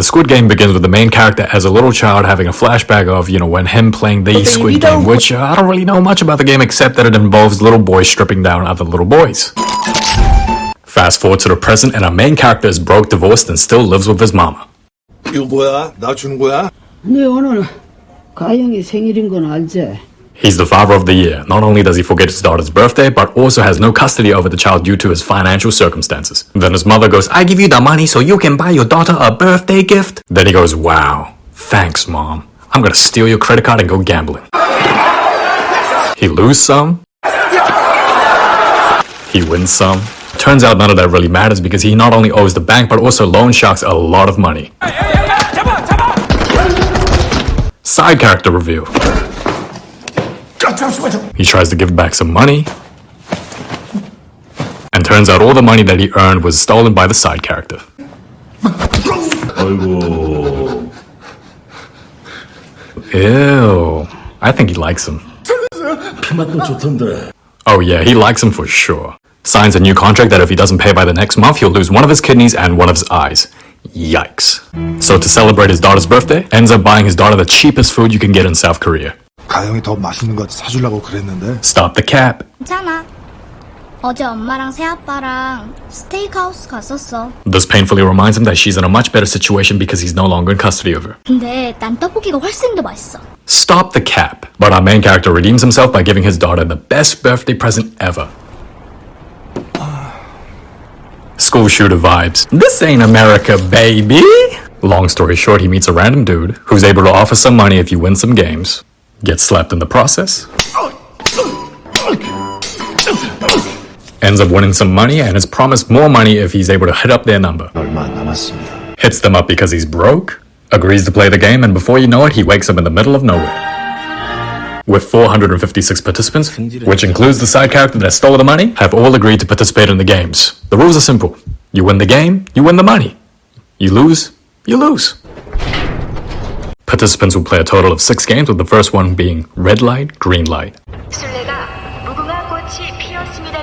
The Squid Game begins with the main character as a little child having a flashback of, when him playing the Squid Game, which I don't really know much about the game except that it involves little boys stripping down other little boys. Fast forward to the present and our main character is broke, divorced, and still lives with his mama. 이거 뭐야? 나 주는 거야? 네 오늘 가영이 생일인 건 알지? He's the father of the year. Not only does he forget his daughter's birthday, but also has no custody over the child due to his financial circumstances. Then his mother goes, I give you the money so you can buy your daughter a birthday gift. Then he goes, wow, thanks mom. I'm gonna steal your credit card and go gambling. He loses some. He wins some. Turns out none of that really matters because he not only owes the bank but also loan sharks a lot of money. Side character review. He tries to give back some money, and turns out all the money that he earned was stolen by the side character. Ew. I think he likes him. Oh yeah, he likes him for sure. Signs a new contract that if he doesn't pay by the next month, he'll lose one of his kidneys and one of his eyes. Yikes. So to celebrate his daughter's birthday, ends up buying his daughter the cheapest food you can get in South Korea. 가영이 더 맛있는 거 사주려고 그랬는데. Stop the cap. 괜찮아. 어제 엄마랑 새아빠랑 스테이크하우스 갔었어. This painfully reminds him that she's in a much better situation because he's no longer in custody of her. 근데 난 떡볶이가 훨씬 더 맛있어. Stop the cap. But our main character redeems himself by giving his daughter the best birthday present ever. School shooter vibes. This ain't America, baby! Long story short, he meets a random dude who's able to offer some money if you win some games. Gets slapped in the process. Ends up winning some money and is promised more money if he's able to hit up their number. 얼마 안 남았습니다. Hits them up because he's broke, agrees to play the game, and before you know it, he wakes up in the middle of nowhere. With 456 participants, which includes the side character that stole the money, have all agreed to participate in the games. The rules are simple. You win the game, you win the money. You lose, you lose. Participants will play a total of 6 games, with the first one being red light, green light.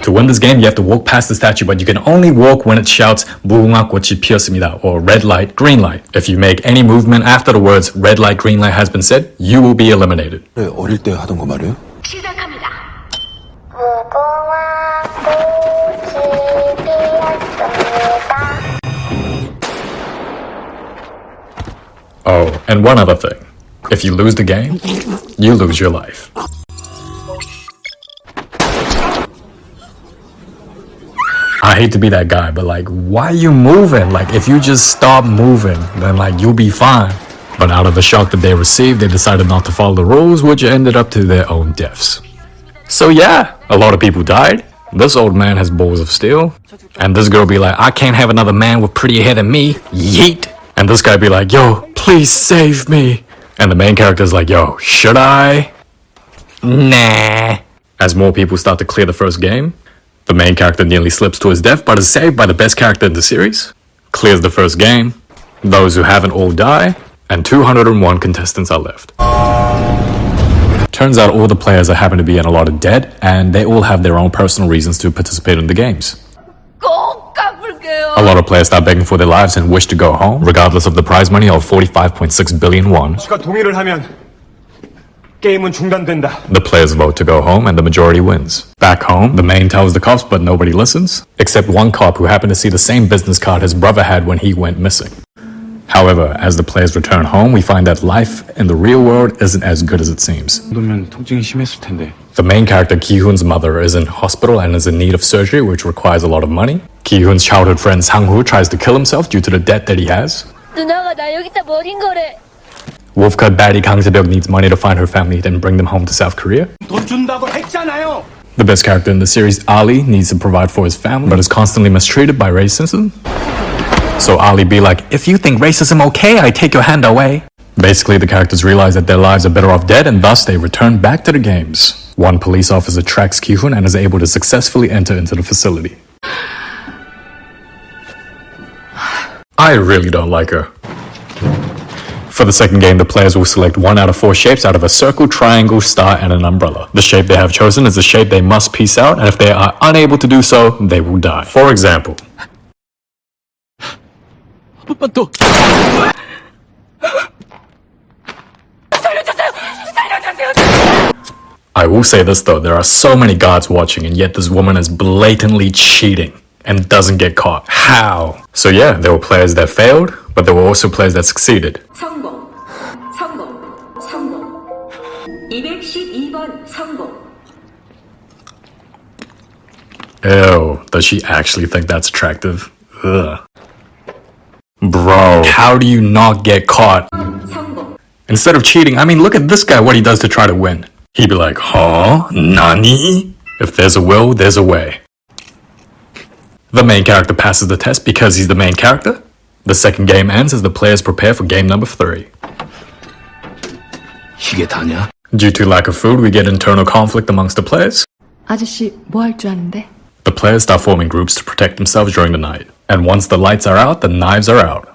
To win this game, you have to walk past the statue, but you can only walk when it shouts 무궁화 꽃이 피었습니다 or red light, green light. If you make any movement after the words red light, green light has been said, you will be eliminated. 어릴 때 하던 거 말이에요? 시작합니다. Oh, and one other thing. If you lose the game, you lose your life. I hate to be that guy, but why are you moving? If you just stop moving, then you'll be fine. But out of the shock that they received, they decided not to follow the rules, which ended up to their own deaths. So yeah, a lot of people died. This old man has balls of steel. And this girl be like, I can't have another man with prettier hair than me. Yeet. And this guy be like, yo, please save me. And the main character is like, yo, should I? Nah. As more people start to clear the first game, the main character nearly slips to his death but is saved by the best character in the series, clears the first game, those who haven't all die, and 201 contestants are left. Turns out all the players happen to be in a lot of debt, and they all have their own personal reasons to participate in the games. A lot of players start begging for their lives and wish to go home, regardless of the prize money of 45.6 billion won. 동의를 하면 게임은 중단된다. The players vote to go home and the majority wins. Back home, the main tells the cops but nobody listens, except one cop who happened to see the same business card his brother had when he went missing. However, as the players return home, we find that life in the real world isn't as good as it seems. 통증이 심했을 텐데. The main character, Ki-hoon's mother, is in hospital and is in need of surgery, which requires a lot of money. Ki-hoon's childhood friend Sang-hoo tries to kill himself due to the debt that he has. 누나가 나 여기다 버린 거래. Wolfcut baddie Kang Se-byuk needs money to find her family and bring them home to South Korea. 돈 준다고 했잖아요. The best character in the series, Ali, needs to provide for his family, but is constantly mistreated by racism. So Ali be like, if you think racism okay, I take your hand away. Basically, the characters realize that their lives are better off dead, and thus they return back to the games. One police officer tracks Ki-hoon and is able to successfully enter into the facility. I really don't like her. For the second game, the players will select 1 out of 4 shapes out of a circle, triangle, star, and an umbrella. The shape they have chosen is the shape they must piece out, and if they are unable to do so, they will die. For example, I will say this though, there are so many guards watching and yet this woman is blatantly cheating and doesn't get caught. How? So yeah, there were players that failed, but there were also players that succeeded. 성공, 성공, 성공. 212번 성공. Ew, does she actually think that's attractive? Ugh. Bro, how do you not get caught? 성공. Instead of cheating, I mean, look at this guy, what he does to try to win. He'd be like, huh? Nani? If there's a will, there's a way. The main character passes the test because he's the main character. The second game ends as the players prepare for game number 3. 이게 다냐? Due to lack of food, we get internal conflict amongst the players. 아저씨 뭐 할 줄 아는데? The players start forming groups to protect themselves during the night. And once the lights are out, the knives are out.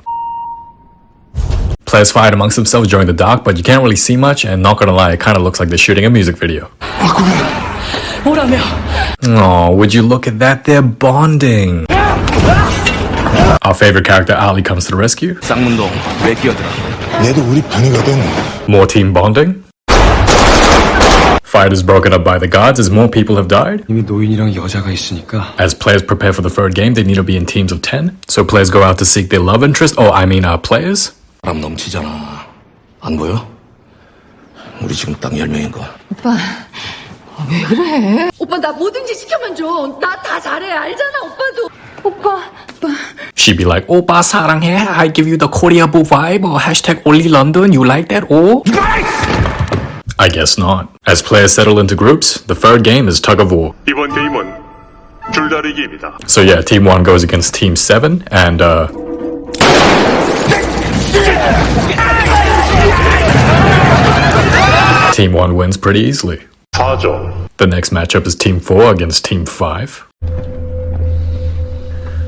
Players fight amongst themselves during the dark, but you can't really see much, and not gonna lie, it kinda looks like they're shooting a music video. 뭐라며? Oh, would you look at that? They're bonding. Our favorite character, Ali, comes to the rescue. 쌍문동 왜 끼어들어? 얘도 우리 편이거든. More team bonding. Fight is broken up by the guards as more people have died. 이미 노인이랑 여자가 있으니까 As players prepare for the third game, they need to be in teams of 10. So players go out to seek their love interest. Oh, I mean, players. 바람 넘치잖아. 안 보여? 우리 지금 딱 10명인 거. 오빠 왜 그래? 오빠 나 뭐든지 시켜만 줘. 나 다 잘해 알잖아 오빠도. 오빠. She'd be like, "오빠 사랑해. I give you the Korea boo vibe." Or hashtag only London. You like that? Oh. I guess not. As players settle into groups, the third game is tug of war. 이번 게임은 줄다리기입니다. So yeah, Team 1 goes against Team 7, and Team 1 wins pretty easily. 4점. The next matchup is Team 4 against Team 5.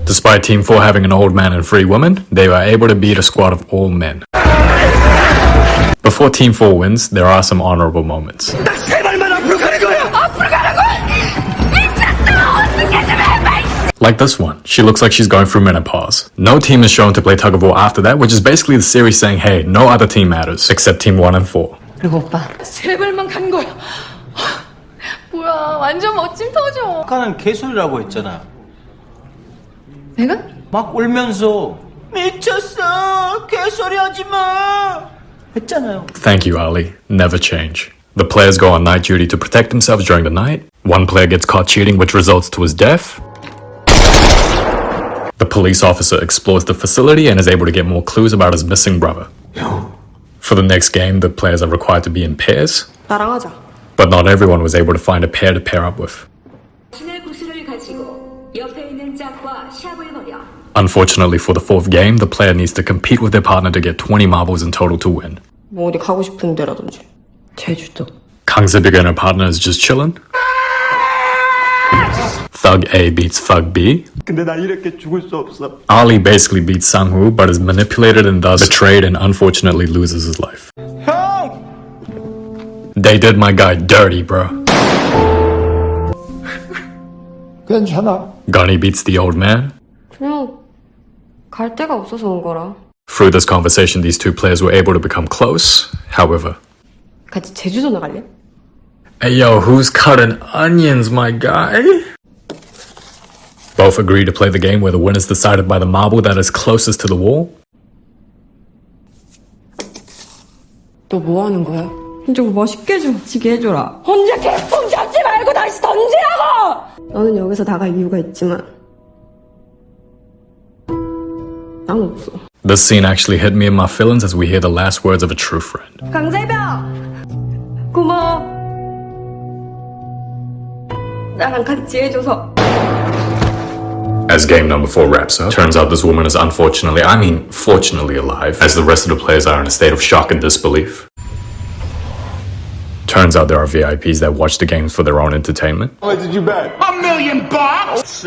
Despite Team 4 having an old man and 3 women, they were able to beat a squad of all men. Before Team 4 wins, there are some honorable moments. Like this one. She looks like she's going through menopause. No team is shown to play tug of war after that, which is basically the series saying, hey, no other team matters, except Team 1 and 4. 그리고 오빠 세 발만 간 거야. 뭐야 완전 멋짐 터져. 아까는 개소리라고 했잖아. 내가? 막 울면서 미쳤어 개소리 하지 마 했잖아요. Thank you, Ali. Never change. The players go on night duty to protect themselves during the night. One player gets caught cheating, which results to his death. The police officer explores the facility and is able to get more clues about his missing brother. For the next game, the players are required to be in pairs. 나랑 하자. But not everyone was able to find a pair to pair up with. 신의 구슬을 가지고 옆에 있는 짝과 시합을 벌여. Unfortunately for the fourth game, the player needs to compete with their partner to get 20 marbles in total to win. 뭐 어디 가고 싶은 데라든지. 제주도. Kangsebiga and her partner is just chilling. Thug A beats Thug B. 근데 난 이렇게 죽을 수 없어. Ali basically beats Sangwoo, but is manipulated and thus betrayed and unfortunately loses his life. 형! They did my guy dirty, bro. 괜찮아. Gunny beats the old man. 그냥 갈 데가 없어서 온 거라. Through this conversation, these two players were able to become close. However, 같이 제주도 나갈래? hey yo, who's cutting onions, my guy? Both agree to play the game where the win is decided by the marble that is closest to the wall. 너 뭐 하는 거야? 좀 멋있게 좀 지게 해줘라. 혼자 개뽕 잡지 말고 다시 던지라고! 너는 여기서 나갈 이유가 있지만 난 없어. This scene actually hit me in my feelings as we hear the last words of a true friend. 강세병! 고마워. 나랑 같이 해줘서. As game number 4 wraps up, turns out this woman is fortunately alive, as the rest of the players are in a state of shock and disbelief. Turns out there are VIPs that watch the games for their own entertainment. What did you bet? $1 million bucks?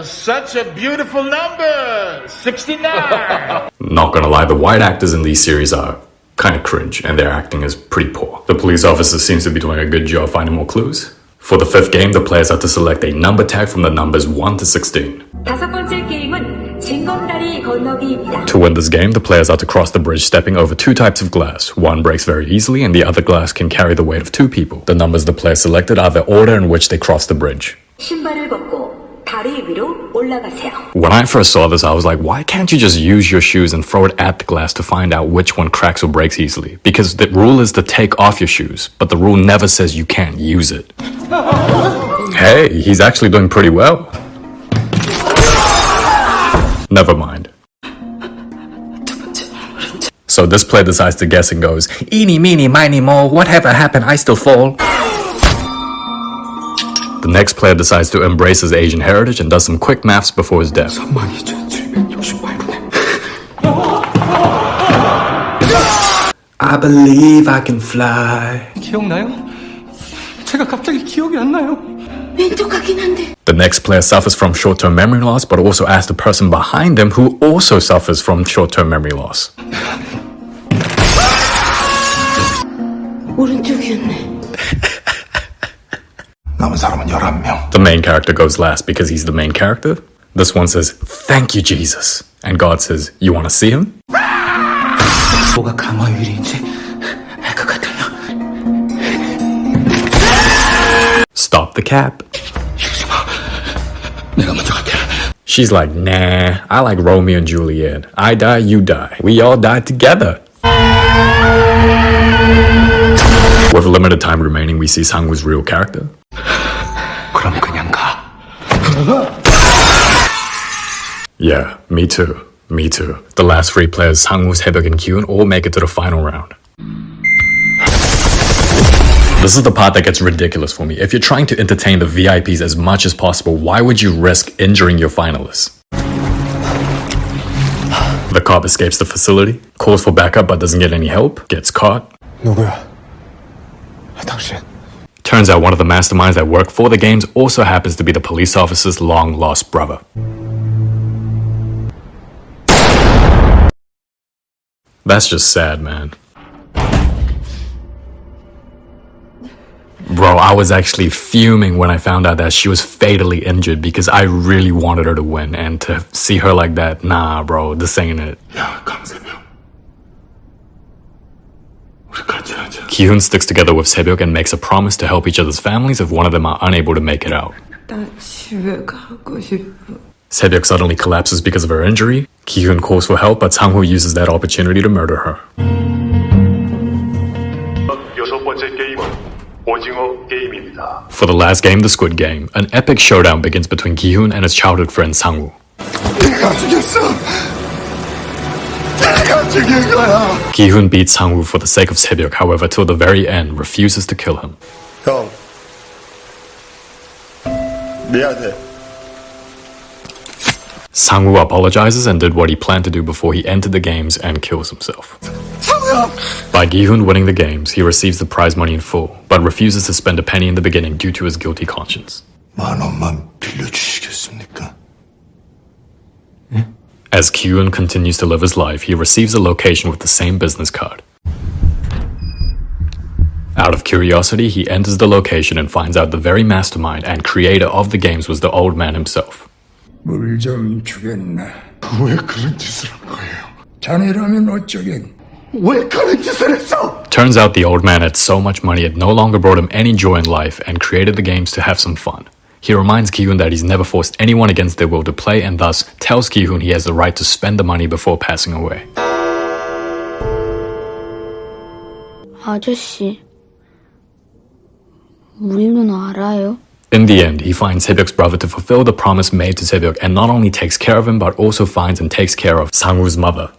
Such a beautiful number. 69. Not gonna lie, the white actors in these series are kind of cringe, and their acting is pretty poor. The police officer seems to be doing a good job finding more clues. For the 5th game, the players have to select a number tag from the numbers 1 to 16. 다섯 번째 게임은 징검다리 건너기입니다. To win this game, the players are to cross the bridge stepping over two types of glass. One breaks very easily and the other glass can carry the weight of two people. The numbers the player selected are the order in which they cross the bridge. 신발을 벗고 다리 위로 올라가세요. When I first saw this, I was like, why can't you just use your shoes and throw it at the glass to find out which one cracks or breaks easily? Because the rule is to take off your shoes, but the rule never says you can't use it. Hey, he's actually doing pretty well. Never mind. So this player decides to guess and goes, eeny, meeny, miny, mo, whatever happened, I still fall. The next player decides to embrace his Asian heritage and does some quick maths before his death. I believe I can fly. 기억나요? 제가 갑자기 기억이 안 나요. 왼쪽하긴 한데. The next player suffers from short-term memory loss, but also asks the person behind them who also suffers from short-term memory loss. 오른쪽이었네. 남은 사람은 11명. The main character goes last because he's the main character. This one says, thank you, Jesus. And God says, you want to see him? 뭐가 강화유리인지 알 것 같아요. Stop the cap. 내가 먼저 갈게. She's like, nah, I like Romeo and Juliet. I die, you die. We all die together. With limited time remaining, we see Sang-woo's real character. 그럼 그냥 가. Yeah, me too. Me too. The last three players, Sang-woo, Sae-byuk, and Kyun, all make it to the final round. This is the part that gets ridiculous for me. If you're trying to entertain the VIPs as much as possible, why would you risk injuring your finalists? The cop escapes the facility, calls for backup but doesn't get any help, gets caught. 누구야? 당신. Turns out one of the masterminds that work for the games also happens to be the police officer's long-lost brother. That's just sad, man. Bro, I was actually fuming when I found out that she was fatally injured because I really wanted her to win, and to see her like that, nah, bro, this ain't it. 야, 강세명. 우리 같이 하자. Ki-hoon sticks together with Sae-byuk and makes a promise to help each other's families if one of them are unable to make it out. 나 집에 가고 싶어. Sae-byuk suddenly collapses because of her injury. Ki-hoon calls for help, but Sang-woo uses that opportunity to murder her. 여섯 번째 게임은 오징어 게임입니다. For the last game, the Squid Game, an epic showdown begins between Ki-hoon and his childhood friend Sang-woo. 내가 죽였어. 내가 죽인 거야. Ki-hoon beats Sang-woo for the sake of Sae-byuk, however, till the very end, refuses to kill him. 형. 미안해. Sang-woo apologizes and did what he planned to do before he entered the games and kills himself. By Ki-hoon winning the games, he receives the prize money in full, but refuses to spend a penny in the beginning due to his guilty conscience. 10,000만 빌려주시겠습니까? As Ki-hoon continues to live his life, he receives a location with the same business card. Out of curiosity, he enters the location and finds out the very mastermind and creator of the games was the old man himself. 물 좀 주겠나? 왜 그런 짓을 한 거예요? 자네라면 어쩌겠? 왜 그런 짓을 했어? Turns out the old man had so much money it no longer brought him any joy in life and created the games to have some fun. He reminds Ki-hoon that he's never forced anyone against their will to play and thus tells Ki-hoon he has the right to spend the money before passing away. 아저씨, 우리 누나 알아요? In the end, he finds Sae-byuk's brother to fulfill the promise made to Sae-byuk and not only takes care of him but also finds and takes care of Sang-woo's mother.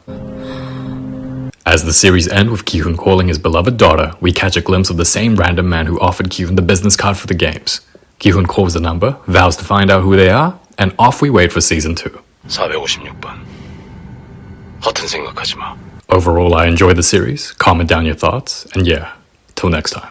As the series ends with Ki-hoon calling his beloved daughter, we catch a glimpse of the same random man who offered Ki-hoon the business card for the games. Ki-hoon calls the number, vows to find out who they are, and off we wait for season 2. 456번. 허튼 생각하지 마. Overall, I enjoyed the series. Comment down your thoughts, and yeah, till next time.